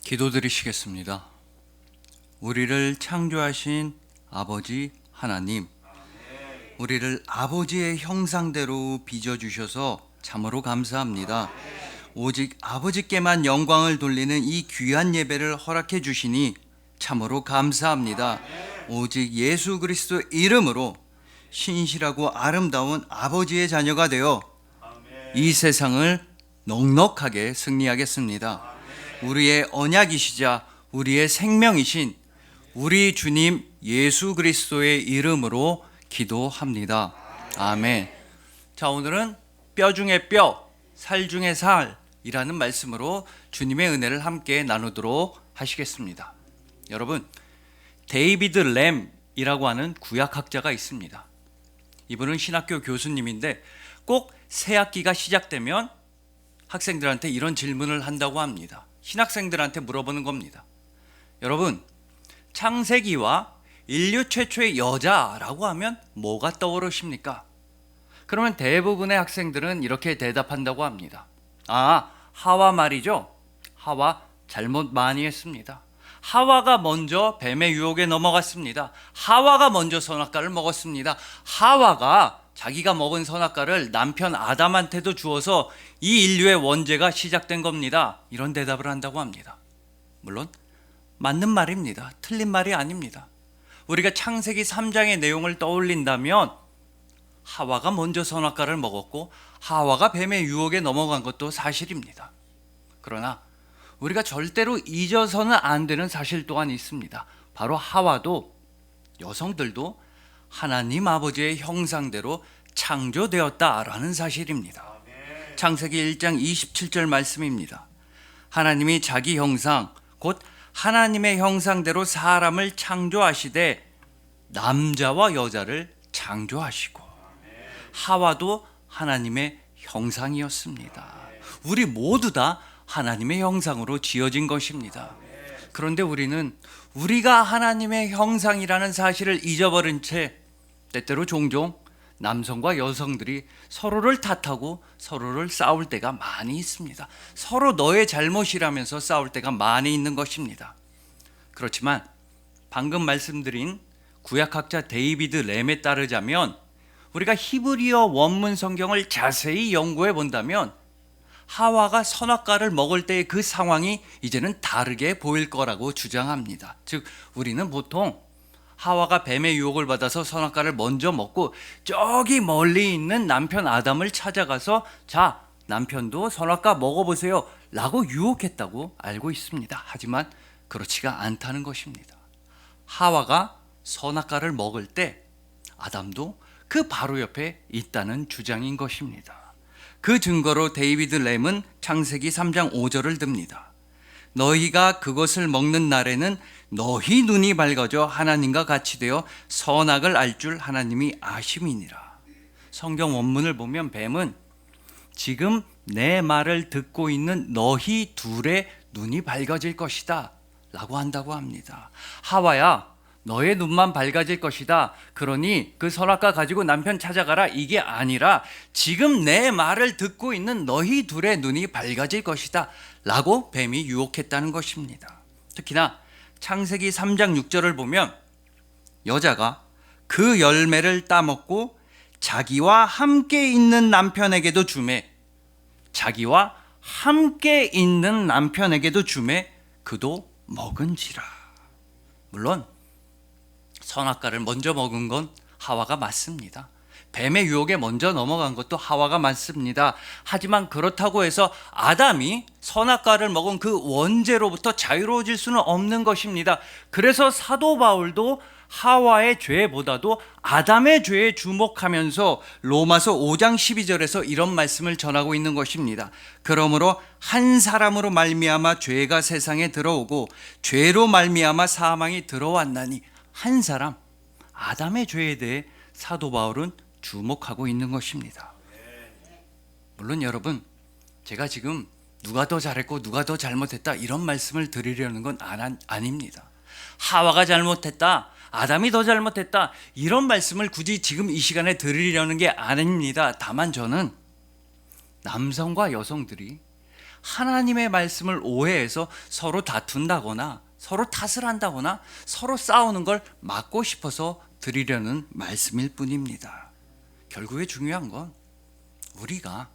기도드리시겠습니다. 우리를 창조하신 아버지 하나님, 우리를 아버지의 형상대로 빚어주셔서 참으로 감사합니다. 오직 아버지께만 영광을 돌리는 이 귀한 예배를 허락해 주시니 참으로 감사합니다. 오직 예수 그리스도 이름으로 신실하고 아름다운 아버지의 자녀가 되어 이 세상을 넉넉하게 승리하겠습니다. 우리의 언약이시자 우리의 생명이신 우리 주님 예수 그리스도의 이름으로 기도합니다. 아멘. 자, 오늘은 뼈 중에 뼈, 살 중에 살이라는 말씀으로 주님의 은혜를 함께 나누도록 하시겠습니다. 여러분, 데이비드 램이라고 하는 구약학자가 있습니다. 이분은 신학교 교수님인데 꼭 새학기가 시작되면 학생들한테 이런 질문을 한다고 합니다. 신학생들한테 물어보는 겁니다. 여러분, 창세기와 인류 최초의 여자라고 하면 뭐가 떠오르십니까? 그러면 대부분의 학생들은 이렇게 대답한다고 합니다. 하와 말이죠. 하와 잘못 많이 했습니다. 하와가 먼저 뱀의 유혹에 넘어갔습니다. 하와가 먼저 선악과를 먹었습니다. 하와가 자기가 먹은 선악과를 남편 아담한테도 주어서 이 인류의 원죄가 시작된 겁니다. 이런 대답을 한다고 합니다. 물론 맞는 말입니다. 틀린 말이 아닙니다. 우리가 창세기 3장의 내용을 떠올린다면 하와가 먼저 선악과를 먹었고 하와가 뱀의 유혹에 넘어간 것도 사실입니다. 그러나 우리가 절대로 잊어서는 안 되는 사실 또한 있습니다. 바로 하와도, 여성들도 하나님 아버지의 형상대로 창조되었다라는 사실입니다. 창세기 1장 27절 말씀입니다. 하나님이 자기 형상, 곧 하나님의 형상대로 사람을 창조하시되 남자와 여자를 창조하시고, 하와도 하나님의 형상이었습니다. 우리 모두 다 하나님의 형상으로 지어진 것입니다. 그런데 우리는 우리가 하나님의 형상이라는 사실을 잊어버린 채 때때로 종종 남성과 여성들이 서로를 탓하고 서로를 싸울 때가 많이 있습니다. 서로 너의 잘못이라면서 싸울 때가 많이 있는 것입니다. 그렇지만 방금 말씀드린 구약학자 데이비드 램에 따르자면 우리가 히브리어 원문 성경을 자세히 연구해 본다면 하와가 선악과를 먹을 때의 그 상황이 이제는 다르게 보일 거라고 주장합니다. 즉, 우리는 보통 하와가 뱀의 유혹을 받아서 선악과를 먼저 먹고 저기 멀리 있는 남편 아담을 찾아가서 자, 남편도 선악과 먹어보세요 라고 유혹했다고 알고 있습니다. 하지만 그렇지가 않다는 것입니다. 하와가 선악과를 먹을 때 아담도 그 바로 옆에 있다는 주장인 것입니다. 그 증거로 데이비드 램은 창세기 3장 5절을 듭니다. 너희가 그것을 먹는 날에는 너희 눈이 밝아져 하나님과 같이 되어 선악을 알 줄 하나님이 아심이니라. 성경 원문을 보면 뱀은 지금 내 말을 듣고 있는 너희 둘의 눈이 밝아질 것이다 라고 한다고 합니다. 하와야, 너의 눈만 밝아질 것이다. 그러니 그 선악과 가지고 남편 찾아가라. 이게 아니라 지금 내 말을 듣고 있는 너희 둘의 눈이 밝아질 것이다 라고 뱀이 유혹했다는 것입니다. 특히나 창세기 3장 6절을 보면 여자가 그 열매를 따먹고 자기와 함께 있는 남편에게도 주매, 자기와 함께 있는 남편에게도 주매 그도 먹은지라. 물론 선악과를 먼저 먹은 건 하와가 맞습니다. 뱀의 유혹에 먼저 넘어간 것도 하와가 맞습니다. 하지만 그렇다고 해서 아담이 선악과를 먹은 그 원죄로부터 자유로워질 수는 없는 것입니다. 그래서 사도 바울도 하와의 죄보다도 아담의 죄에 주목하면서 로마서 5장 12절에서 이런 말씀을 전하고 있는 것입니다. 그러므로 한 사람으로 말미암아 죄가 세상에 들어오고 죄로 말미암아 사망이 들어왔나니, 한 사람, 아담의 죄에 대해 사도 바울은 주목하고 있는 것입니다. 물론 여러분, 제가 지금 누가 더 잘했고 누가 더 잘못했다 이런 말씀을 드리려는 건 아닙니다. 하와가 잘못했다, 아담이 더 잘못했다 이런 말씀을 굳이 지금 이 시간에 드리려는 게 아닙니다. 다만 저는 남성과 여성들이 하나님의 말씀을 오해해서 서로 다툰다거나 서로 탓을 한다거나 서로 싸우는 걸 막고 싶어서 드리려는 말씀일 뿐입니다. 결국에 중요한 건 우리가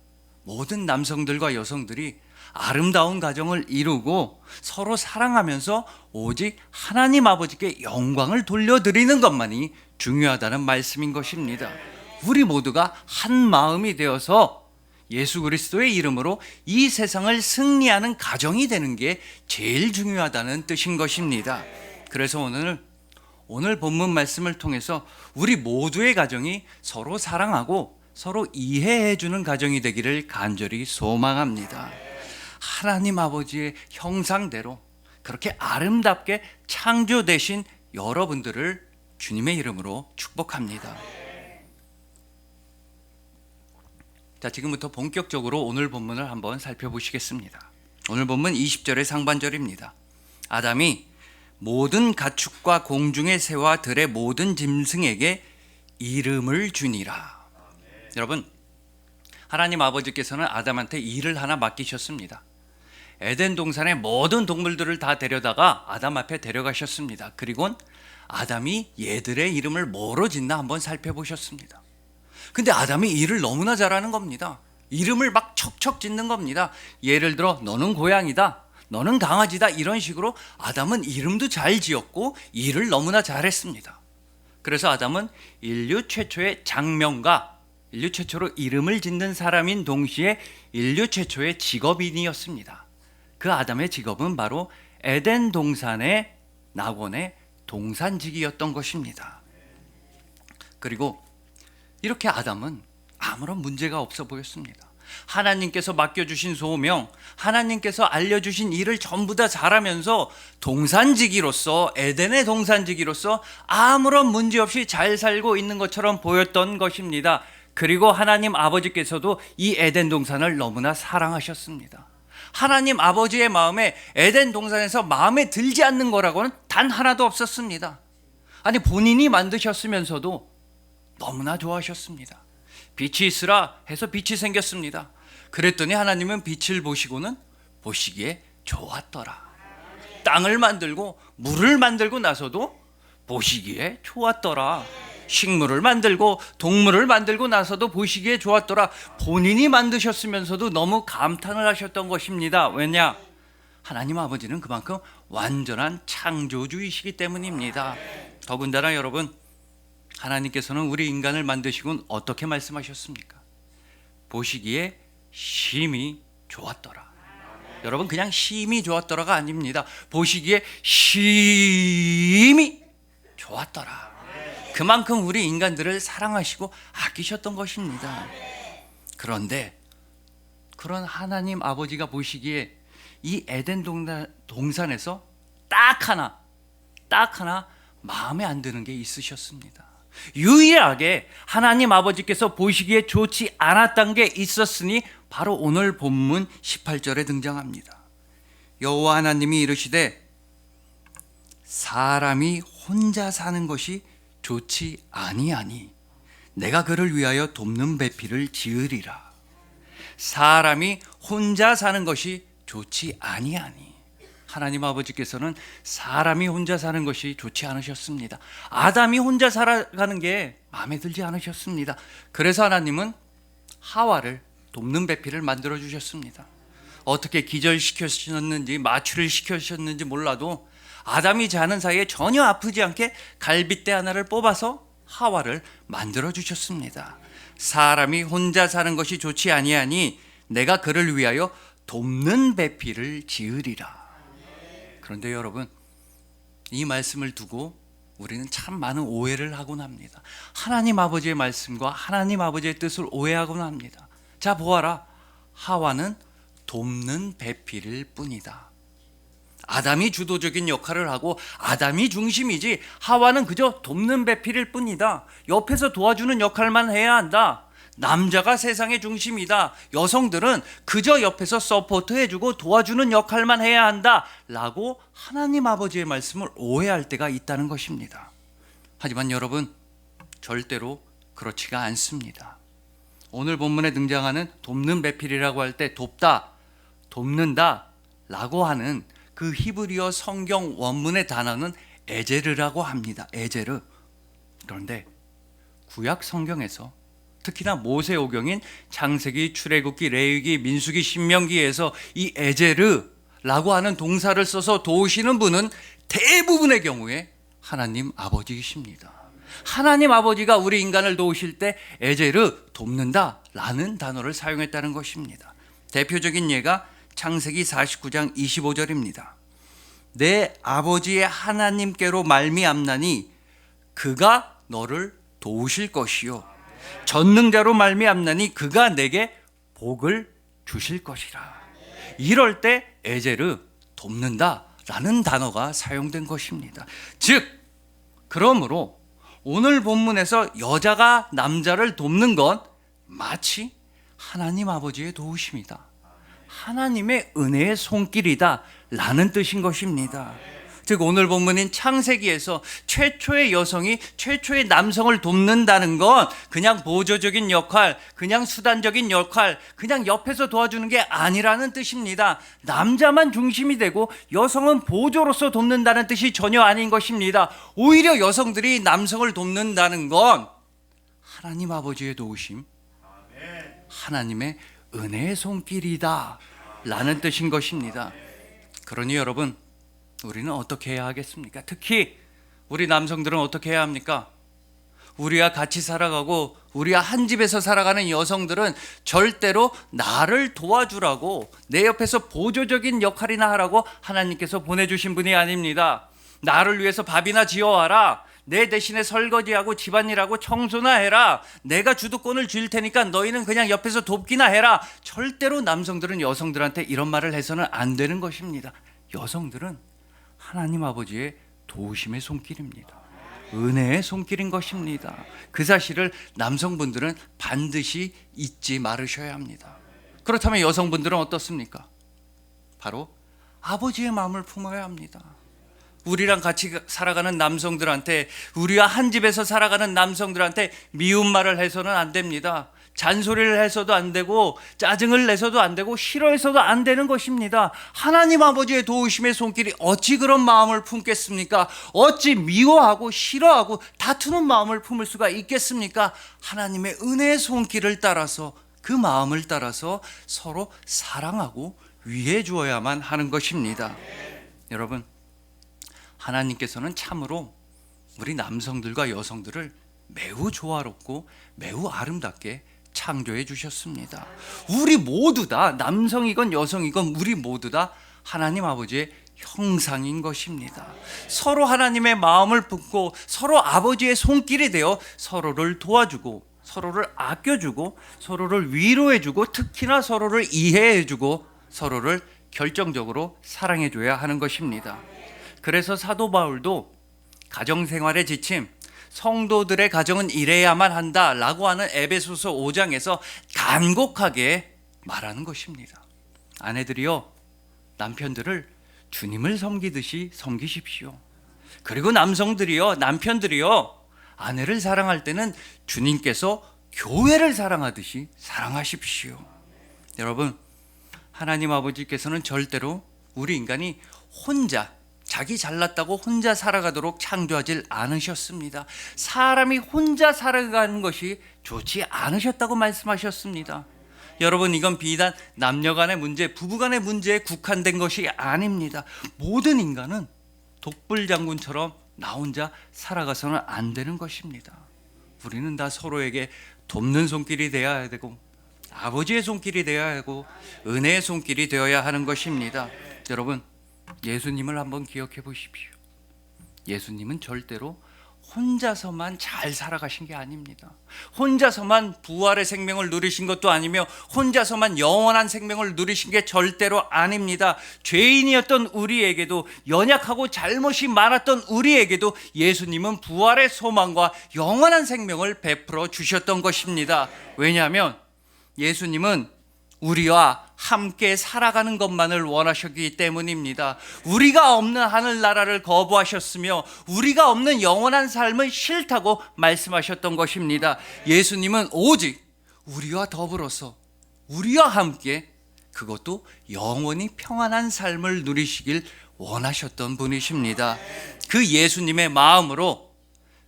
모든 남성들과 여성들이 아름다운 가정을 이루고 서로 사랑하면서 오직 하나님 아버지께 영광을 돌려드리는 것만이 중요하다는 말씀인 것입니다. 우리 모두가 한 마음이 되어서 예수 그리스도의 이름으로 이 세상을 승리하는 가정이 되는 게 제일 중요하다는 뜻인 것입니다. 그래서 오늘 본문 말씀을 통해서 우리 모두의 가정이 서로 사랑하고 서로 이해해 주는 가정이 되기를 간절히 소망합니다. 하나님 아버지의 형상대로 그렇게 아름답게 창조되신 여러분들을 주님의 이름으로 축복합니다. 자, 지금부터 본격적으로 오늘 본문을 한번 살펴보시겠습니다. 오늘 본문 20절의 상반절입니다. 아담이 모든 가축과 공중의 새와 들의 모든 짐승에게 이름을 주니라. 여러분, 하나님 아버지께서는 아담한테 일을 하나 맡기셨습니다. 에덴 동산의 모든 동물들을 다 데려다가 아담 앞에 데려가셨습니다. 그리고 아담이 얘들의 이름을 뭐로 짓나 한번 살펴보셨습니다. 근데 아담이 일을 너무나 잘하는 겁니다. 이름을 막 척척 짓는 겁니다. 예를 들어 너는 고양이다, 너는 강아지다, 이런 식으로 아담은 이름도 잘 지었고 일을 너무나 잘했습니다. 그래서 아담은 인류 최초의 장명가, 인류 최초로 이름을 짓는 사람인 동시에 인류 최초의 직업인이었습니다. 그 아담의 직업은 바로 에덴 동산의 낙원의 동산지기였던 것입니다. 그리고 이렇게 아담은 아무런 문제가 없어 보였습니다. 하나님께서 맡겨주신 소명, 하나님께서 알려주신 일을 전부 다 잘하면서 동산지기로서, 에덴의 동산지기로서 아무런 문제 없이 잘 살고 있는 것처럼 보였던 것입니다. 그리고 하나님 아버지께서도 이 에덴 동산을 너무나 사랑하셨습니다. 하나님 아버지의 마음에 에덴 동산에서 마음에 들지 않는 거라고는 단 하나도 없었습니다. 아니, 본인이 만드셨으면서도 너무나 좋아하셨습니다. 빛이 있으라 해서 빛이 생겼습니다. 그랬더니 하나님은 빛을 보시고는 보시기에 좋았더라. 땅을 만들고 물을 만들고 나서도 보시기에 좋았더라. 식물을 만들고 동물을 만들고 나서도 보시기에 좋았더라. 본인이 만드셨으면서도 너무 감탄을 하셨던 것입니다. 왜냐? 하나님 아버지는 그만큼 완전한 창조주이시기 때문입니다. 더군다나 여러분, 하나님께서는 우리 인간을 만드시곤 어떻게 말씀하셨습니까? 보시기에 심히 좋았더라. 여러분, 그냥 심히 좋았더라가 아닙니다. 보시기에 심히 좋았더라. 그만큼 우리 인간들을 사랑하시고 아끼셨던 것입니다. 그런데 그런 하나님 아버지가 보시기에 이 에덴 동산에서 딱 하나 마음에 안 드는 게 있으셨습니다. 유일하게 하나님 아버지께서 보시기에 좋지 않았던 게 있었으니 바로 오늘 본문 18절에 등장합니다. 여호와 하나님이 이르시되 사람이 혼자 사는 것이 좋지 아니하니 내가 그를 위하여 돕는 배필을 지으리라. 사람이 혼자 사는 것이 좋지 아니하니, 하나님 아버지께서는 사람이 혼자 사는 것이 좋지 않으셨습니다. 아담이 혼자 살아가는 게 마음에 들지 않으셨습니다. 그래서 하나님은 하와를 돕는 배필을 만들어 주셨습니다. 어떻게 기절시키셨는지 마취를 시키셨는지 몰라도 아담이 자는 사이에 전혀 아프지 않게 갈빗대 하나를 뽑아서 하와를 만들어 주셨습니다. 사람이 혼자 사는 것이 좋지 아니하니 내가 그를 위하여 돕는 배필을 지으리라. 그런데 여러분, 이 말씀을 두고 우리는 참 많은 오해를 하곤 합니다. 하나님 아버지의 말씀과 하나님 아버지의 뜻을 오해하곤 합니다. 자, 보아라, 하와는 돕는 배필일 뿐이다. 아담이 주도적인 역할을 하고 아담이 중심이지 하와는 그저 돕는 배필일 뿐이다. 옆에서 도와주는 역할만 해야 한다. 남자가 세상의 중심이다. 여성들은 그저 옆에서 서포트해주고 도와주는 역할만 해야 한다 라고 하나님 아버지의 말씀을 오해할 때가 있다는 것입니다. 하지만 여러분, 절대로 그렇지가 않습니다. 오늘 본문에 등장하는 돕는 배필이라고 할 때 돕다, 돕는다 라고 하는 그 히브리어 성경 원문의 단어는 에제르라고 합니다. 에제르. 그런데 구약 성경에서 특히나 모세오경인 창세기, 출애굽기, 레위기, 민수기, 신명기에서 이 에제르라고 하는 동사를 써서 도우시는 분은 대부분의 경우에 하나님 아버지이십니다. 하나님 아버지가 우리 인간을 도우실 때 에제르, 돕는다 라는 단어를 사용했다는 것입니다. 대표적인 예가 창세기 49장 25절입니다. 내 아버지의 하나님께로 말미암나니 그가 너를 도우실 것이요 전능자로 말미암나니 그가 내게 복을 주실 것이라. 이럴 때 에제르, 돕는다 라는 단어가 사용된 것입니다. 즉 그러므로 오늘 본문에서 여자가 남자를 돕는 건 마치 하나님 아버지의 도우심이다, 하나님의 은혜의 손길이다 라는 뜻인 것입니다. 즉 오늘 본문인 창세기에서 최초의 여성이 최초의 남성을 돕는다는 건 그냥 보조적인 역할, 그냥 수단적인 역할, 그냥 옆에서 도와주는 게 아니라는 뜻입니다. 남자만 중심이 되고 여성은 보조로서 돕는다는 뜻이 전혀 아닌 것입니다. 오히려 여성들이 남성을 돕는다는 건 하나님 아버지의 도우심, 하나님의 은혜의 손길이다 라는 뜻인 것입니다. 그러니 여러분, 우리는 어떻게 해야 하겠습니까? 특히 우리 남성들은 어떻게 해야 합니까? 우리와 같이 살아가고 우리와 한 집에서 살아가는 여성들은 절대로 나를 도와주라고, 내 옆에서 보조적인 역할이나 하라고 하나님께서 보내주신 분이 아닙니다. 나를 위해서 밥이나 지어와라, 내 대신에 설거지하고 집안일하고 청소나 해라, 내가 주도권을 줄 테니까 너희는 그냥 옆에서 돕기나 해라. 절대로 남성들은 여성들한테 이런 말을 해서는 안 되는 것입니다. 여성들은 하나님 아버지의 도우심의 손길입니다. 은혜의 손길인 것입니다. 그 사실을 남성분들은 반드시 잊지 말으셔야 합니다. 그렇다면 여성분들은 어떻습니까? 바로 아버지의 마음을 품어야 합니다. 우리랑 같이 살아가는 남성들한테, 우리와 한 집에서 살아가는 남성들한테 미운 말을 해서는 안 됩니다. 잔소리를 해서도 안 되고, 짜증을 내서도 안 되고, 싫어해서도 안 되는 것입니다. 하나님 아버지의 도우심의 손길이 어찌 그런 마음을 품겠습니까? 어찌 미워하고 싫어하고 다투는 마음을 품을 수가 있겠습니까? 하나님의 은혜의 손길을 따라서, 그 마음을 따라서 서로 사랑하고 위해 주어야만 하는 것입니다. 여러분, 하나님께서는 참으로 우리 남성들과 여성들을 매우 조화롭고 매우 아름답게 창조해 주셨습니다. 우리 모두 다, 남성이건 여성이건 우리 모두 다 하나님 아버지의 형상인 것입니다. 서로 하나님의 마음을 품고 서로 아버지의 손길이 되어 서로를 도와주고 서로를 아껴주고 서로를 위로해주고 특히나 서로를 이해해주고 서로를 결정적으로 사랑해줘야 하는 것입니다. 그래서 사도 바울도 가정생활의 지침, 성도들의 가정은 이래야만 한다라고 하는 에베소서 5장에서 간곡하게 말하는 것입니다. 아내들이여, 남편들을 주님을 섬기듯이 섬기십시오. 그리고 남성들이여, 남편들이여, 아내를 사랑할 때는 주님께서 교회를 사랑하듯이 사랑하십시오. 여러분, 하나님 아버지께서는 절대로 우리 인간이 혼자, 자기 잘났다고 혼자 살아가도록 창조하지 않으셨습니다. 사람이 혼자 살아가는 것이 좋지 않으셨다고 말씀하셨습니다. 여러분, 이건 비단 남녀 간의 문제, 부부 간의 문제에 국한된 것이 아닙니다. 모든 인간은 독불장군처럼 나 혼자 살아가서는 안 되는 것입니다. 우리는 다 서로에게 돕는 손길이 되어야 되고 아버지의 손길이 되어야 하고 은혜의 손길이 되어야 하는 것입니다. 여러분, 예수님을 한번 기억해 보십시오. 예수님은 절대로 혼자서만 잘 살아가신 게 아닙니다. 혼자서만 부활의 생명을 누리신 것도 아니며 혼자서만 영원한 생명을 누리신 게 절대로 아닙니다. 죄인이었던 우리에게도, 연약하고 잘못이 많았던 우리에게도 예수님은 부활의 소망과 영원한 생명을 베풀어 주셨던 것입니다. 왜냐하면 예수님은 우리와 함께 살아가는 것만을 원하셨기 때문입니다. 우리가 없는 하늘나라를 거부하셨으며 우리가 없는 영원한 삶은 싫다고 말씀하셨던 것입니다. 예수님은 오직 우리와 더불어서 우리와 함께 그것도 영원히 평안한 삶을 누리시길 원하셨던 분이십니다. 그 예수님의 마음으로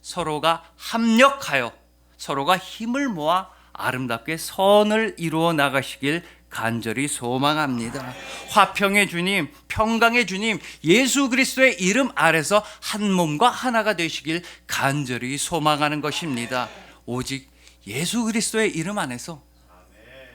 서로가 합력하여 서로가 힘을 모아 아름답게 선을 이루어 나가시길 간절히 소망합니다. 화평의 주님, 평강의 주님, 예수 그리스도의 이름 아래서 한 몸과 하나가 되시길 간절히 소망하는 것입니다. 오직 예수 그리스도의 이름 안에서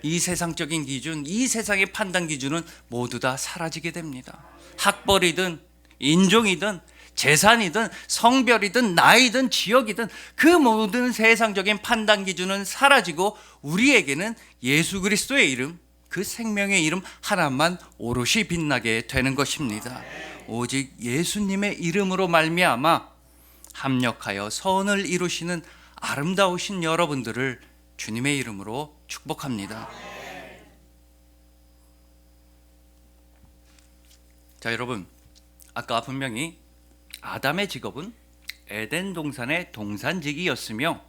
이 세상적인 기준, 이 세상의 판단 기준은 모두 다 사라지게 됩니다. 학벌이든 인종이든 재산이든 성별이든 나이든 지역이든 그 모든 세상적인 판단 기준은 사라지고 우리에게는 예수 그리스도의 이름, 그 생명의 이름 하나만 오롯이 빛나게 되는 것입니다. 오직 예수님의 이름으로 말미암아 합력하여 선을 이루시는 아름다우신 여러분들을 주님의 이름으로 축복합니다. 자, 여러분, 아까 분명히 아담의 직업은 에덴 동산의 동산지기였으며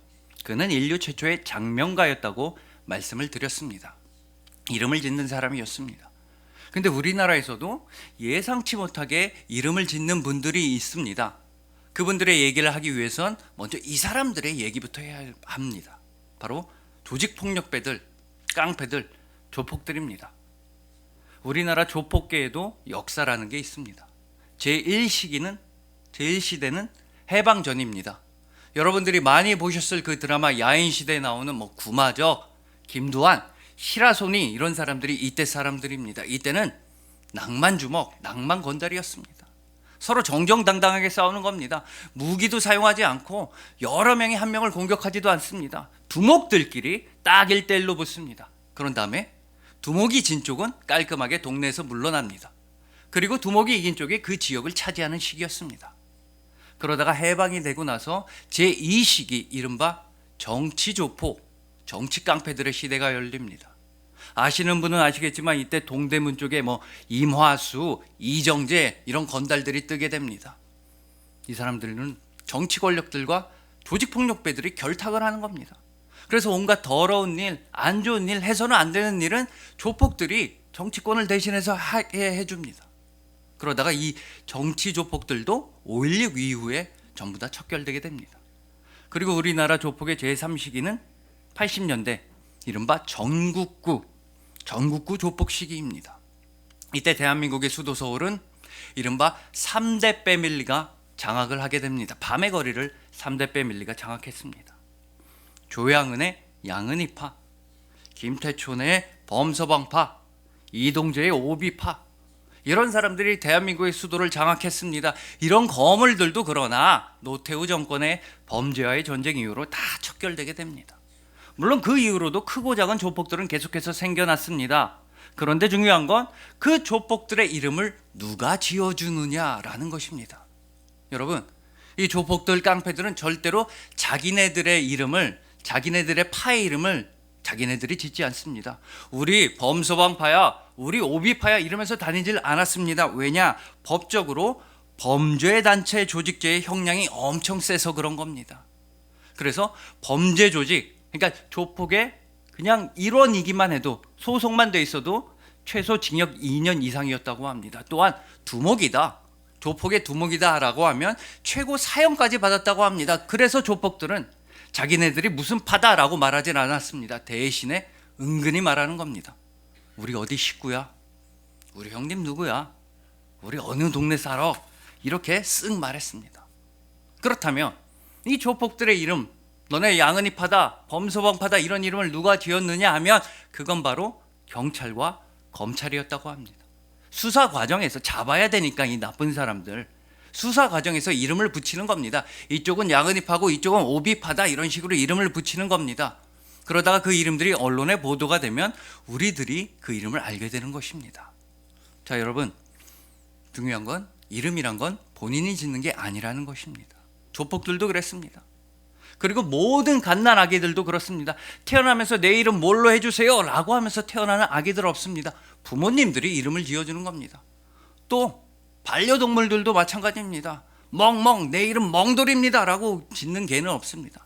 그는 인류 최초의 장명가였다고 말씀을 드렸습니다. 이름을 짓는 사람이었습니다. 근데 우리나라에서도 예상치 못하게 이름을 짓는 분들이 있습니다. 그분들의 얘기를 하기 위해선 먼저 이 사람들의 얘기부터 해야 합니다. 바로 조직폭력배들, 깡패들, 조폭들입니다. 우리나라 조폭계에도 역사라는 게 있습니다. 제1시대는 해방 전입니다. 여러분들이 많이 보셨을 그 드라마 야인시대에 나오는 구마적, 김두한, 시라소니 이런 사람들이 이때 사람들입니다. 이때는 낭만주먹, 낭만건달이었습니다. 서로 정정당당하게 싸우는 겁니다. 무기도 사용하지 않고 여러 명이 한 명을 공격하지도 않습니다. 두목들끼리 딱 1대1로 붙습니다. 그런 다음에 두목이 진 쪽은 깔끔하게 동네에서 물러납니다. 그리고 두목이 이긴 쪽이 그 지역을 차지하는 시기였습니다. 그러다가 해방이 되고 나서 제2시기 이른바 정치조폭, 정치깡패들의 시대가 열립니다. 아시는 분은 아시겠지만 이때 동대문 쪽에 임화수, 이정재 이런 건달들이 뜨게 됩니다. 이 사람들은 정치 권력들과 조직폭력배들이 결탁을 하는 겁니다. 그래서 온갖 더러운 일, 안 좋은 일, 해서는 안 되는 일은 조폭들이 정치권을 대신해서 하게 해줍니다. 그러다가 이 정치 조폭들도 5.16 이후에 전부 다 척결되게 됩니다. 그리고 우리나라 조폭의 제3시기는 80년대 이른바 전국구 조폭 시기입니다. 이때 대한민국의 수도 서울은 이른바 3대 패밀리가 장악을 하게 됩니다. 밤의 거리를 3대 패밀리가 장악했습니다. 조양은의 양은이파, 김태촌의 범서방파, 이동재의 오비파 이런 사람들이 대한민국의 수도를 장악했습니다. 이런 거물들도 그러나 노태우 정권의 범죄와의 전쟁 이후로 다 척결되게 됩니다. 물론 그 이후로도 크고 작은 조폭들은 계속해서 생겨났습니다. 그런데 중요한 건 그 조폭들의 이름을 누가 지어주느냐라는 것입니다. 여러분, 이 조폭들, 깡패들은 절대로 자기네들의 이름을, 자기네들의 파의 이름을 자기네들이 짓지 않습니다. 우리 범서방파야, 우리 오비파야 이러면서 다니질 않았습니다. 왜냐? 법적으로 범죄단체 조직죄의 형량이 엄청 세서 그런 겁니다. 그래서 범죄 조직, 그러니까 조폭의 그냥 일원이기만 해도, 소속만 돼 있어도 최소 징역 2년 이상이었다고 합니다. 또한 두목이다, 조폭의 두목이다 라고 하면 최고 사형까지 받았다고 합니다. 그래서 조폭들은 자기네들이 무슨 파다라고 말하진 않았습니다. 대신에 은근히 말하는 겁니다. 우리 어디 식구야? 우리 형님 누구야? 우리 어느 동네 살아? 이렇게 쓱 말했습니다. 그렇다면 이 조폭들의 이름, 너네 양은이 파다, 범서방 파다 이런 이름을 누가 지었느냐 하면 그건 바로 경찰과 검찰이었다고 합니다. 수사 과정에서 잡아야 되니까 이 나쁜 사람들, 수사 과정에서 이름을 붙이는 겁니다. 이쪽은 양은이파고 이쪽은 오비파다 이런 식으로 이름을 붙이는 겁니다. 그러다가 그 이름들이 언론에 보도가 되면 우리들이 그 이름을 알게 되는 것입니다. 자, 여러분, 중요한 건 이름이란 건 본인이 짓는 게 아니라는 것입니다. 조폭들도 그랬습니다. 그리고 모든 갓난 아기들도 그렇습니다. 태어나면서 내 이름 뭘로 해주세요 라고 하면서 태어나는 아기들 없습니다. 부모님들이 이름을 지어주는 겁니다. 또 반려동물들도 마찬가지입니다. 멍멍, 내 이름 멍돌입니다 라고 짓는 개는 없습니다.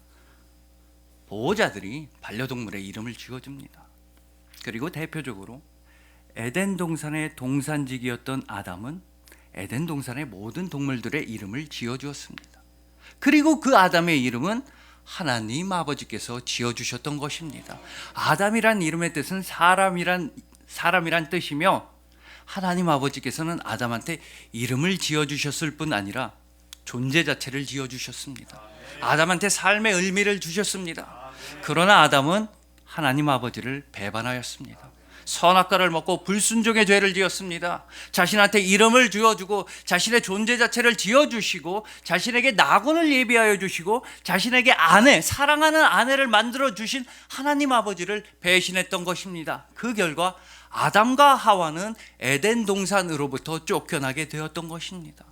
보호자들이 반려동물의 이름을 지어줍니다. 그리고 대표적으로 에덴 동산의 동산직이었던 아담은 에덴 동산의 모든 동물들의 이름을 지어주었습니다. 그리고 그 아담의 이름은 하나님 아버지께서 지어주셨던 것입니다. 아담이란 이름의 뜻은 사람이란 뜻이며, 하나님 아버지께서는 아담한테 이름을 지어주셨을 뿐 아니라 존재 자체를 지어주셨습니다. 아담한테 삶의 의미를 주셨습니다. 그러나 아담은 하나님 아버지를 배반하였습니다. 선악과를 먹고 불순종의 죄를 지었습니다. 자신한테 이름을 지어주고 자신의 존재 자체를 지어주시고 자신에게 낙원을 예비하여 주시고 자신에게 아내, 사랑하는 아내를 만들어 주신 하나님 아버지를 배신했던 것입니다. 그 결과 아담과 하와는 에덴 동산으로부터 쫓겨나게 되었던 것입니다.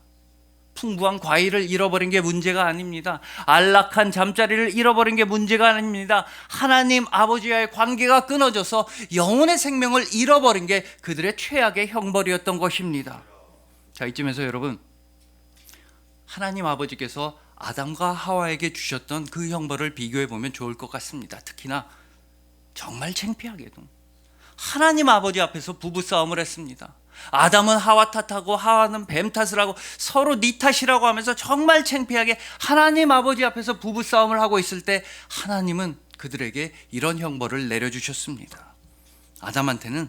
풍부한 과일을 잃어버린 게 문제가 아닙니다. 안락한 잠자리를 잃어버린 게 문제가 아닙니다. 하나님 아버지와의 관계가 끊어져서 영혼의 생명을 잃어버린 게 그들의 최악의 형벌이었던 것입니다. 자, 이쯤에서 여러분, 하나님 아버지께서 아담과 하와에게 주셨던 그 형벌을 비교해 보면 좋을 것 같습니다. 특히나 정말 창피하게도 하나님 아버지 앞에서 부부싸움을 했습니다. 아담은 하와 탓하고 하와는 뱀 탓을 하고 서로 네 탓이라고 하면서 정말 창피하게 하나님 아버지 앞에서 부부싸움을 하고 있을 때 하나님은 그들에게 이런 형벌을 내려주셨습니다. 아담한테는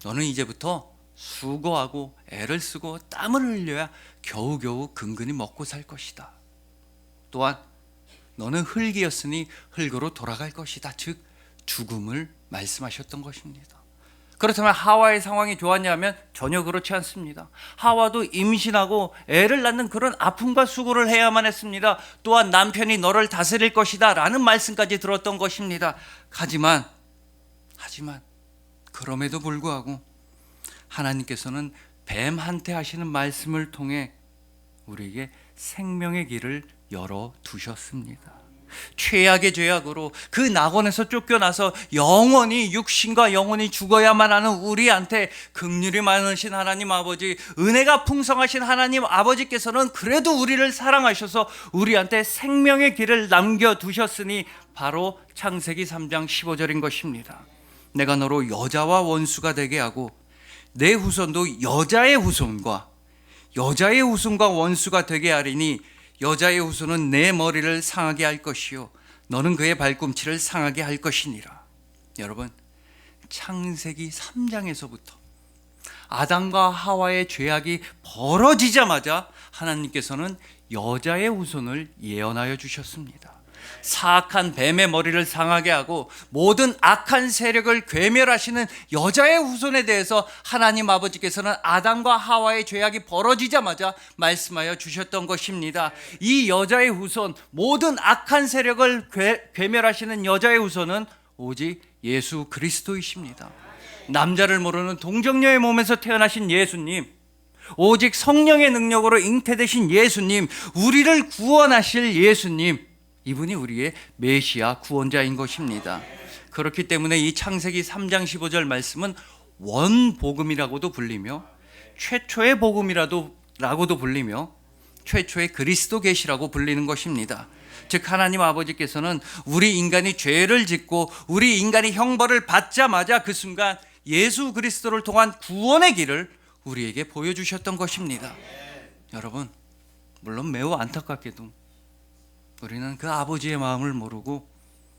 너는 이제부터 수고하고 애를 쓰고 땀을 흘려야 겨우겨우 근근히 먹고 살 것이다. 또한 너는 흙이었으니 흙으로 돌아갈 것이다. 즉 죽음을 말씀하셨던 것입니다. 그렇다면 하와의 상황이 좋았냐 하면 전혀 그렇지 않습니다. 하와도 임신하고 애를 낳는 그런 아픔과 수고를 해야만 했습니다. 또한 남편이 너를 다스릴 것이다 라는 말씀까지 들었던 것입니다. 하지만 그럼에도 불구하고 하나님께서는 뱀한테 하시는 말씀을 통해 우리에게 생명의 길을 열어두셨습니다. 최악의 죄악으로 그 낙원에서 쫓겨나서 영원히 육신과 영혼이 죽어야만 하는 우리한테 긍휼이 많으신 하나님 아버지, 은혜가 풍성하신 하나님 아버지께서는 그래도 우리를 사랑하셔서 우리한테 생명의 길을 남겨두셨으니 바로 창세기 3장 15절인 것입니다. 내가 너로 여자와 원수가 되게 하고 내 후손도 여자의 후손과 원수가 되게 하리니 여자의 후손은 내 머리를 상하게 할 것이요 너는 그의 발꿈치를 상하게 할 것이니라. 여러분, 창세기 3장에서부터 아담과 하와의 죄악이 벌어지자마자 하나님께서는 여자의 후손을 예언하여 주셨습니다. 사악한 뱀의 머리를 상하게 하고 모든 악한 세력을 괴멸하시는 여자의 후손에 대해서 하나님 아버지께서는 아담과 하와의 죄악이 벌어지자마자 말씀하여 주셨던 것입니다. 이 여자의 후손, 모든 악한 세력을 괴멸하시는 여자의 후손은 오직 예수 그리스도이십니다. 남자를 모르는 동정녀의 몸에서 태어나신 예수님, 오직 성령의 능력으로 잉태되신 예수님, 우리를 구원하실 예수님, 이분이 우리의 메시아 구원자인 것입니다. 그렇기 때문에 이 창세기 3장 15절 말씀은 원복음이라고도 불리며 최초의 복음이라고도 불리며 최초의 그리스도 계시라고 불리는 것입니다. 즉 하나님 아버지께서는 우리 인간이 죄를 짓고 우리 인간이 형벌을 받자마자 그 순간 예수 그리스도를 통한 구원의 길을 우리에게 보여주셨던 것입니다. 여러분, 물론 매우 안타깝게도 우리는 그 아버지의 마음을 모르고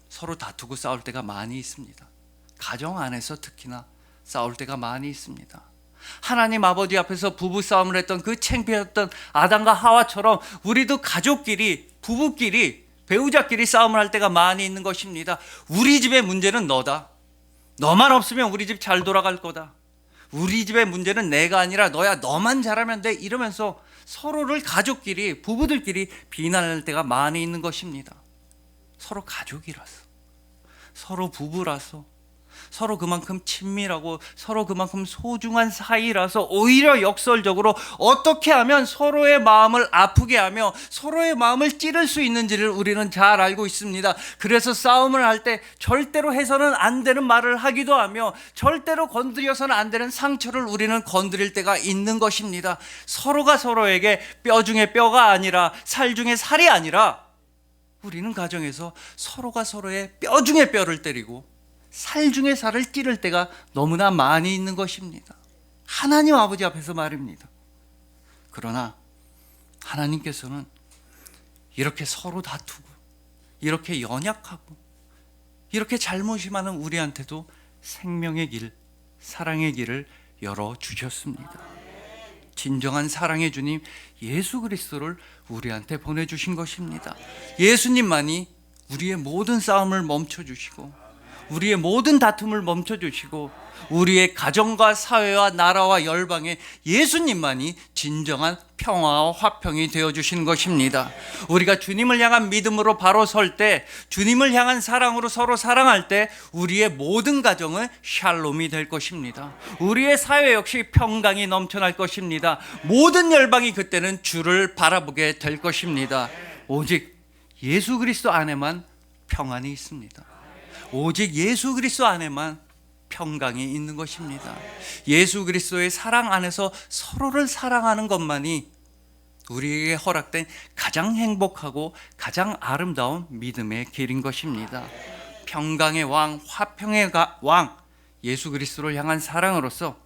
서로 다투고 싸울 때가 많이 있습니다. 가정 안에서 특히나 싸울 때가 많이 있습니다. 하나님 아버지 앞에서 부부싸움을 했던 그 창피했던 아담과 하와처럼 우리도 가족끼리, 부부끼리, 배우자끼리 싸움을 할 때가 많이 있는 것입니다. 우리 집의 문제는 너다. 너만 없으면 우리 집 잘 돌아갈 거다. 우리 집의 문제는 내가 아니라 너야. 너만 잘하면 돼. 이러면서 서로를 가족끼리, 부부들끼리 비난할 때가 많이 있는 것입니다. 서로 가족이라서, 서로 부부라서, 서로 그만큼 친밀하고 서로 그만큼 소중한 사이라서 오히려 역설적으로 어떻게 하면 서로의 마음을 아프게 하며 서로의 마음을 찌를 수 있는지를 우리는 잘 알고 있습니다. 그래서 싸움을 할 때 절대로 해서는 안 되는 말을 하기도 하며 절대로 건드려서는 안 되는 상처를 우리는 건드릴 때가 있는 것입니다. 서로가 서로에게 뼈 중에 뼈가 아니라 살 중에 살이 아니라 우리는 가정에서 서로가 서로의 뼈 중에 뼈를 때리고 살 중에 살을 찌를 때가 너무나 많이 있는 것입니다. 하나님 아버지 앞에서 말입니다. 그러나 하나님께서는 이렇게 서로 다투고 이렇게 연약하고 이렇게 잘못이 많은 우리한테도 생명의 길, 사랑의 길을 열어주셨습니다. 진정한 사랑의 주님 예수 그리스도를 우리한테 보내주신 것입니다. 예수님만이 우리의 모든 싸움을 멈춰주시고 우리의 모든 다툼을 멈춰주시고 우리의 가정과 사회와 나라와 열방에 예수님만이 진정한 평화와 화평이 되어주신 것입니다. 우리가 주님을 향한 믿음으로 바로 설 때, 주님을 향한 사랑으로 서로 사랑할 때 우리의 모든 가정은 샬롬이 될 것입니다. 우리의 사회 역시 평강이 넘쳐날 것입니다. 모든 열방이 그때는 주를 바라보게 될 것입니다. 오직 예수 그리스도 안에만 평안이 있습니다. 오직 예수 그리스도 안에만 평강이 있는 것입니다. 예수 그리스도의 사랑 안에서 서로를 사랑하는 것만이 우리에게 허락된 가장 행복하고 가장 아름다운 믿음의 길인 것입니다. 평강의 왕, 화평의 왕 예수 그리스도를 향한 사랑으로서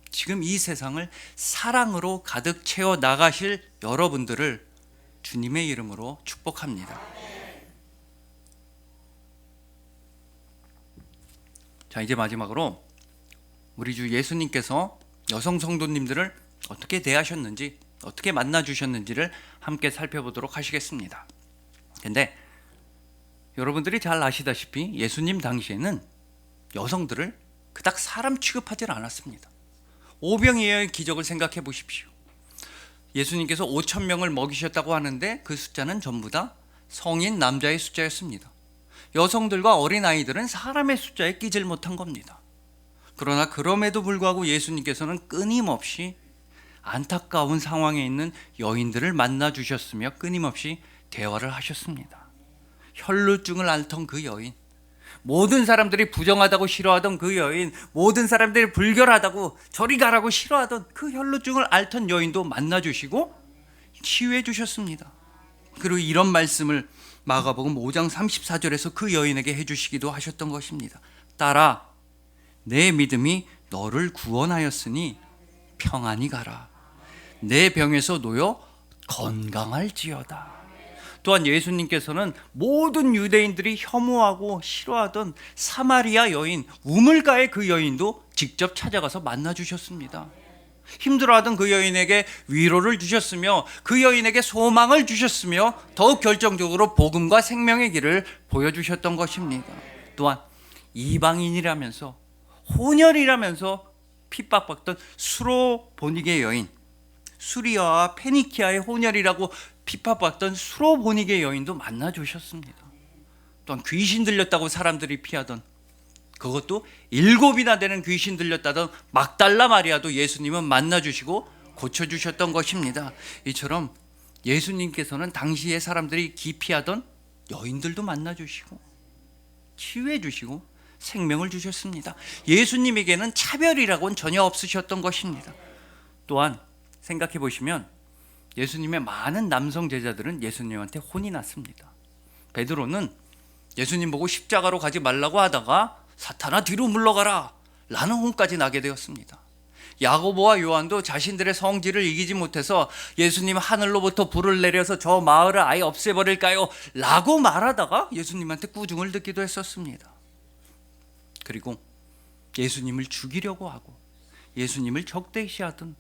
지금 이 세상을 사랑으로 가득 채워 나가실 여러분들을 주님의 이름으로 축복합니다. 자, 이제 마지막으로 우리 주 예수님께서 여성 성도님들을 어떻게 대하셨는지, 어떻게 만나주셨는지를 함께 살펴보도록 하시겠습니다. 근데 여러분들이 잘 아시다시피 예수님 당시에는 여성들을 그닥 사람 취급하지 않았습니다. 오병이어의 기적을 생각해 보십시오. 예수님께서 5,000명을 먹이셨다고 하는데 그 숫자는 전부 다 성인 남자의 숫자였습니다. 여성들과 어린아이들은 사람의 숫자에 끼질 못한 겁니다. 그러나 그럼에도 불구하고 예수님께서는 끊임없이 안타까운 상황에 있는 여인들을 만나 주셨으며 끊임없이 대화를 하셨습니다. 혈루증을 앓던 그 여인, 모든 사람들이 부정하다고 싫어하던 그 여인, 모든 사람들이 불결하다고 저리 가라고 싫어하던 그 혈루증을 앓던 여인도 만나 주시고 치유해 주셨습니다. 그리고 이런 말씀을 마가복음 5장 34절에서 그 여인에게 해주시기도 하셨던 것입니다. 딸아, 내 믿음이 너를 구원하였으니 평안히 가라. 내 병에서 놓여 건강할지어다. 또한 예수님께서는 모든 유대인들이 혐오하고 싫어하던 사마리아 여인, 우물가의 그 여인도 직접 찾아가서 만나주셨습니다. 힘들어하던 그 여인에게 위로를 주셨으며 그 여인에게 소망을 주셨으며 더욱 결정적으로 복음과 생명의 길을 보여주셨던 것입니다. 또한 이방인이라면서 혼혈이라면서 핍박받던 수로보니게 여인, 수리아와 페니키아의 혼혈이라고 핍박받던 수로보니게 여인도 만나주셨습니다. 또한 귀신 들렸다고 사람들이 피하던, 그것도 7이나 되는 귀신 들렸다던 막달라 마리아도 예수님은 만나주시고 고쳐주셨던 것입니다. 이처럼 예수님께서는 당시의 사람들이 기피하던 여인들도 만나주시고 치유해 주시고 생명을 주셨습니다. 예수님에게는 차별이라고는 전혀 없으셨던 것입니다. 또한 생각해 보시면 예수님의 많은 남성 제자들은 예수님한테 혼이 났습니다. 베드로는 예수님 보고 십자가로 가지 말라고 하다가 사탄아 뒤로 물러가라 라는 혼까지 나게 되었습니다. 야고보와 요한도 자신들의 성질을 이기지 못해서 예수님 하늘로부터 불을 내려서 저 마을을 아예 없애버릴까요? 라고 말하다가 예수님한테 꾸중을 듣기도 했었습니다. 그리고 예수님을 죽이려고 하고 예수님을 적대시하던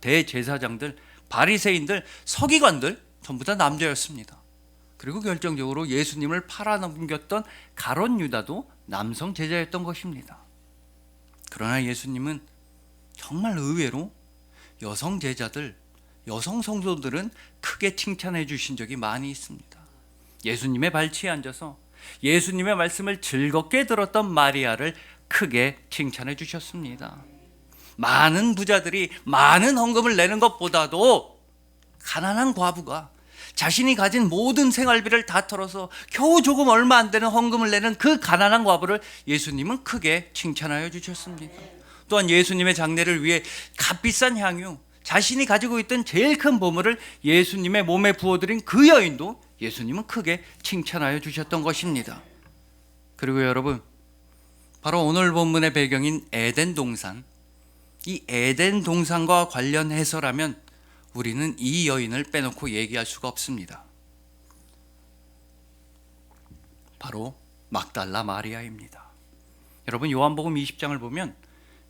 대제사장들, 바리새인들, 서기관들 전부 다 남자였습니다. 그리고 결정적으로 예수님을 팔아넘겼던 가롯 유다도 남성 제자였던 것입니다. 그러나 예수님은 정말 의외로 여성 제자들, 여성 성도들은 크게 칭찬해 주신 적이 많이 있습니다. 예수님의 발치에 앉아서 예수님의 말씀을 즐겁게 들었던 마리아를 크게 칭찬해 주셨습니다. 많은 부자들이 많은 헌금을 내는 것보다도 가난한 과부가 자신이 가진 모든 생활비를 다 털어서 겨우 조금 얼마 안 되는 헌금을 내는 그 가난한 과부를 예수님은 크게 칭찬하여 주셨습니다. 또한 예수님의 장례를 위해 값비싼 향유, 자신이 가지고 있던 제일 큰 보물을 예수님의 몸에 부어드린 그 여인도 예수님은 크게 칭찬하여 주셨던 것입니다. 그리고 여러분, 바로 오늘 본문의 배경인 에덴 동산, 이 에덴 동산과 관련해서라면 우리는 이 여인을 빼놓고 얘기할 수가 없습니다. 바로 막달라 마리아입니다. 여러분, 요한복음 20장을 보면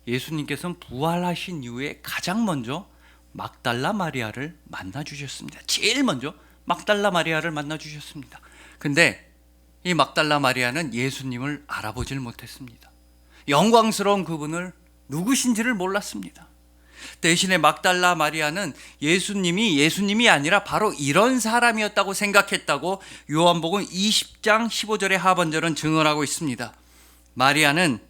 예수님께서는 부활하신 이후에 가장 먼저 막달라 마리아를 만나 주셨습니다. 제일 먼저 막달라 마리아를 만나 주셨습니다. 근데 이 막달라 마리아는 예수님을 알아보질 못했습니다. 영광스러운 그분을 누구신지를 몰랐습니다. 대신에 막달라 마리아는 예수님이 아니라 바로 이런 사람이었다고 생각했다고 요한복음 20장 15절의 하반절은 증언하고 있습니다. 마리아는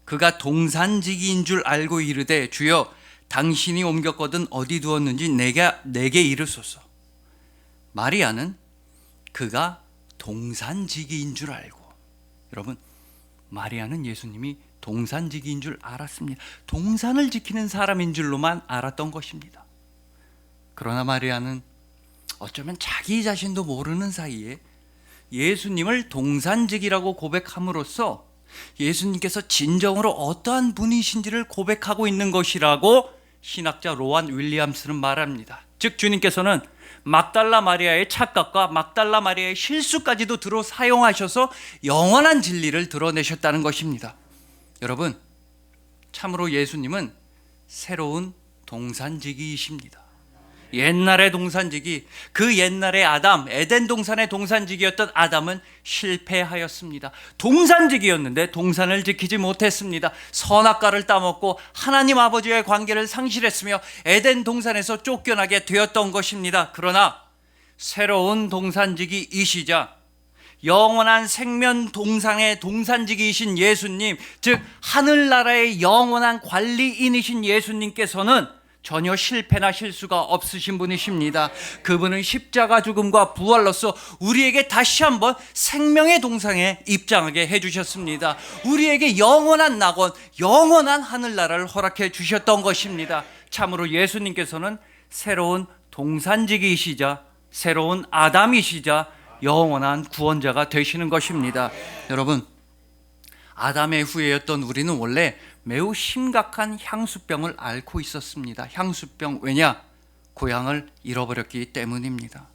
그가 동산지기인 줄 알고 이르되 주여 당신이 옮겼거든 어디 두었는지 내게 이르소서. 마리아는 그가 동산지기인 줄 알고, 여러분, 마리아는 예수님이 동산지기인 줄 알았습니다. 동산을 지키는 사람인 줄로만 알았던 것입니다. 그러나 마리아는 어쩌면 자기 자신도 모르는 사이에 예수님을 동산지기라고 고백함으로써 예수님께서 진정으로 어떠한 분이신지를 고백하고 있는 것이라고 신학자 로안 윌리엄스는 말합니다. 즉 주님께서는 막달라 마리아의 착각과 막달라 마리아의 실수까지도 들어 사용하셔서 영원한 진리를 드러내셨다는 것입니다. 여러분, 참으로 예수님은 새로운 동산지기이십니다. 옛날의 동산지기, 그 옛날의 아담, 에덴 동산의 동산지기였던 아담은 실패하였습니다. 동산지기였는데 동산을 지키지 못했습니다. 선악과를 따먹고 하나님 아버지와의 관계를 상실했으며 에덴 동산에서 쫓겨나게 되었던 것입니다. 그러나 새로운 동산지기이시자 영원한 생명 동산의 동산지기이신 예수님, 즉 하늘나라의 영원한 관리인이신 예수님께서는 전혀 실패나 실수가 없으신 분이십니다. 그분은 십자가 죽음과 부활로서 우리에게 다시 한번 생명의 동산에 입장하게 해주셨습니다. 우리에게 영원한 낙원, 영원한 하늘나라를 허락해 주셨던 것입니다. 참으로 예수님께서는 새로운 동산지기이시자 새로운 아담이시자 영원한 구원자가 되시는 것입니다. 여러분, 아담의 후예였던 우리는 원래 매우 심각한 향수병을 앓고 있었습니다. 향수병, 왜냐? 고향을 잃어버렸기 때문입니다.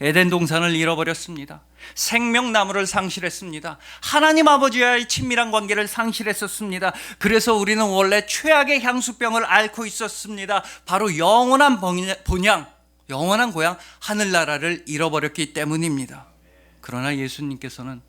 에덴 동산을 잃어버렸습니다. 생명나무를 상실했습니다. 하나님 아버지와의 친밀한 관계를 상실했었습니다. 그래서 우리는 원래 최악의 향수병을 앓고 있었습니다. 바로 영원한 본향, 영원한 고향 하늘나라를 잃어버렸기 때문입니다. 그러나 예수님께서는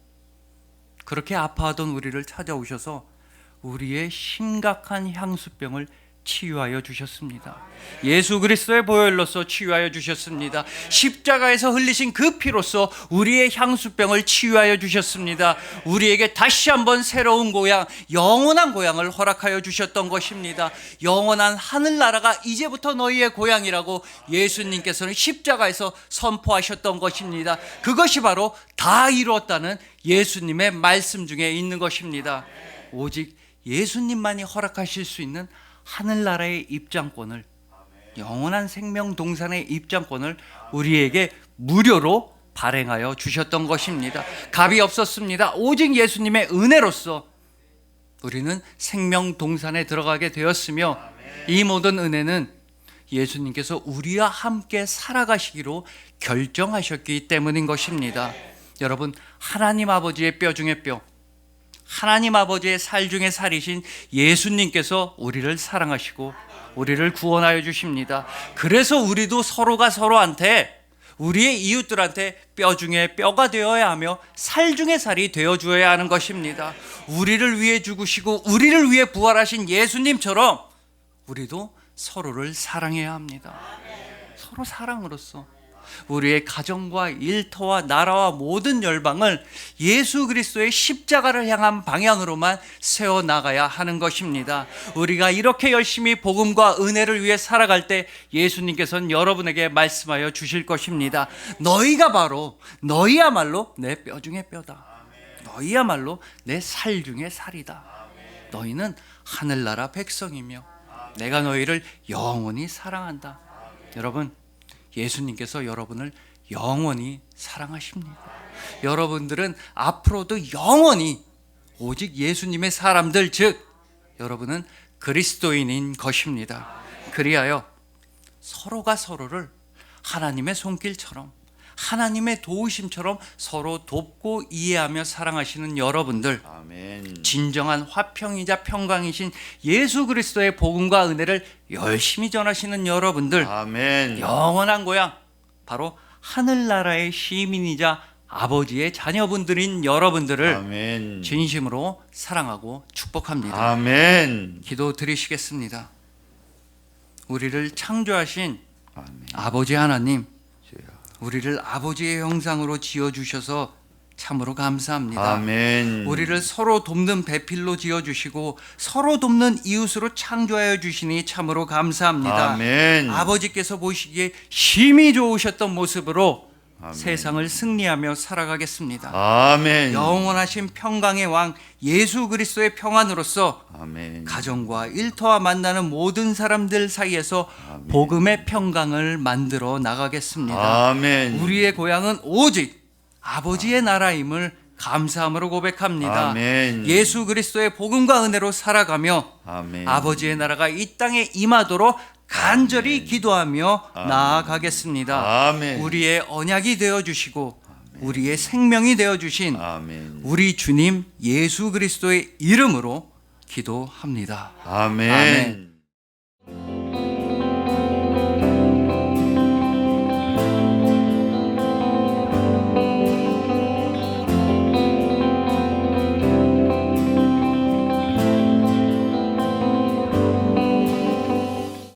그렇게 아파하던 우리를 찾아오셔서 우리의 심각한 향수병을 치유하여 주셨습니다. 예수 그리스도의 보혈로서 치유하여 주셨습니다. 십자가에서 흘리신 그 피로써 우리의 향수병을 치유하여 주셨습니다. 우리에게 다시 한번 새로운 고향, 영원한 고향을 허락하여 주셨던 것입니다. 영원한 하늘나라가 이제부터 너희의 고향이라고 예수님께서는 십자가에서 선포하셨던 것입니다. 그것이 바로 다 이루었다는 예수님의 말씀 중에 있는 것입니다. 오직 예수님만이 허락하실 수 있는 하늘나라의 입장권을, 영원한 생명 동산의 입장권을 우리에게 무료로 발행하여 주셨던 것입니다. 값이 없었습니다. 오직 예수님의 은혜로서 우리는 생명 동산에 들어가게 되었으며, 이 모든 은혜는 예수님께서 우리와 함께 살아가시기로 결정하셨기 때문인 것입니다. 여러분, 하나님 아버지의 뼈 중에 뼈, 하나님 아버지의 살 중에 살이신 예수님께서 우리를 사랑하시고 우리를 구원하여 주십니다. 그래서 우리도 서로가 서로한테, 우리의 이웃들한테 뼈 중에 뼈가 되어야 하며 살 중에 살이 되어 주어야 하는 것입니다. 우리를 위해 죽으시고 우리를 위해 부활하신 예수님처럼 우리도 서로를 사랑해야 합니다. 서로 사랑으로써 우리의 가정과 일터와 나라와 모든 열방을 예수 그리스도의 십자가를 향한 방향으로만 세워나가야 하는 것입니다. 우리가 이렇게 열심히 복음과 은혜를 위해 살아갈 때 예수님께서는 여러분에게 말씀하여 주실 것입니다. 너희가 바로, 너희야말로 내 뼈 중에 뼈다. 너희야말로 내 살 중에 살이다. 너희는 하늘나라 백성이며 내가 너희를 영원히 사랑한다. 여러분, 예수님께서 여러분을 영원히 사랑하십니다. 여러분들은 앞으로도 영원히 오직 예수님의 사람들, 즉 여러분은 그리스도인인 것입니다. 그리하여 서로가 서로를 하나님의 손길처럼, 하나님의 도우심처럼 서로 돕고 이해하며 사랑하시는 여러분들, 아멘. 진정한 화평이자 평강이신 예수 그리스도의 복음과 은혜를 열심히 전하시는 여러분들, 아멘. 영원한 고향, 바로 하늘나라의 시민이자 아버지의 자녀분들인 여러분들을 아멘. 진심으로 사랑하고 축복합니다. 아멘. 기도 드리시겠습니다. 우리를 창조하신 아멘. 아버지 하나님, 주여. 우리를 아버지의 형상으로 지어주셔서 참으로 감사합니다. 아멘. 우리를 서로 돕는 배필로 지어주시고 서로 돕는 이웃으로 창조하여 주시니 참으로 감사합니다. 아멘. 아버지께서 보시기에 심히 좋으셨던 모습으로 아멘. 세상을 승리하며 살아가겠습니다. 아멘. 영원하신 평강의 왕 예수 그리스도의 평안으로서 아멘. 가정과 일터와 만나는 모든 사람들 사이에서 아멘. 복음의 평강을 만들어 나가겠습니다. 아멘. 우리의 고향은 오직 아버지의 나라임을 감사함으로 고백합니다. 아멘. 예수 그리스도의 복음과 은혜로 살아가며 아멘. 아버지의 나라가 이 땅에 임하도록 간절히 기도하며 나아가겠습니다. 아멘. 우리의 언약이 되어 주시고 우리의 생명이 되어 주신 아멘. 우리 주님 예수 그리스도의 이름으로 기도합니다. 아멘. 아멘.